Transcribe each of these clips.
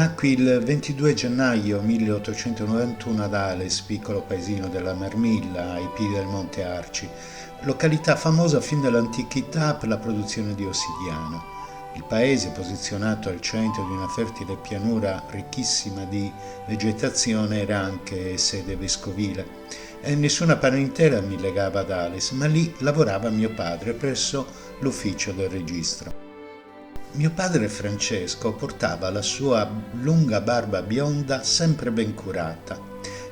Nacqui il 22 gennaio 1891 ad Ales, piccolo paesino della Marmilla, ai piedi del Monte Arci, località famosa fin dall'antichità per la produzione di ossidiano. Il paese, posizionato al centro di una fertile pianura ricchissima di vegetazione, era anche sede vescovile. E nessuna parentela mi legava ad Ales, ma lì lavorava mio padre presso l'ufficio del registro. Mio padre Francesco portava la sua lunga barba bionda sempre ben curata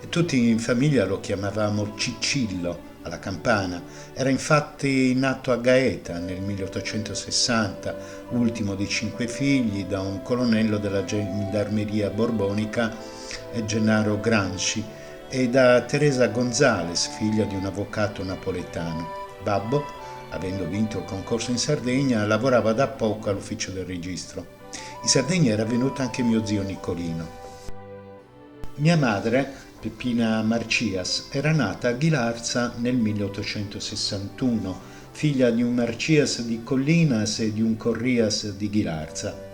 e tutti in famiglia lo chiamavamo Ciccillo alla campana. Era infatti nato a Gaeta nel 1860, ultimo di 5 figli, da un colonnello della gendarmeria borbonica, Gennaro Granci, e da Teresa Gonzales, figlia di un avvocato napoletano. Babbo, avendo vinto il concorso in Sardegna, lavorava da poco all'ufficio del registro. In Sardegna era venuto anche mio zio Nicolino. Mia madre, Peppina Marcias, era nata a Ghilarza nel 1861, figlia di un Marcias di Collinas e di un Corrias di Ghilarza.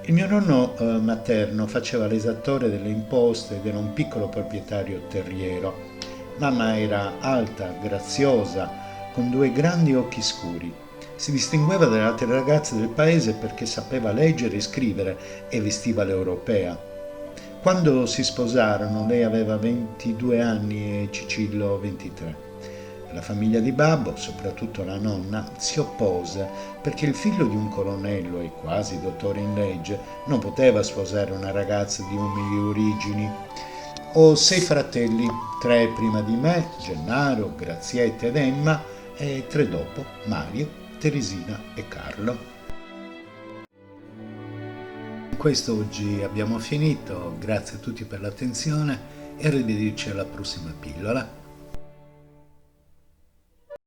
Il mio nonno materno faceva l'esattore delle imposte ed era un piccolo proprietario terriero. Mamma era alta, graziosa, con due grandi occhi scuri. Si distingueva dalle altre ragazze del paese perché sapeva leggere e scrivere e vestiva l'europea. Quando si sposarono lei aveva 22 anni e Cicillo 23. La famiglia di Babbo, soprattutto la nonna, si oppose perché il figlio di un colonnello e quasi dottore in legge non poteva sposare una ragazza di umili origini. Ho 6 fratelli, 3 prima di me, Gennaro, Grazietta ed Emma, e 3 dopo, Mario, Teresina e Carlo. Con questo oggi abbiamo finito, grazie a tutti per l'attenzione e arrivederci alla prossima pillola.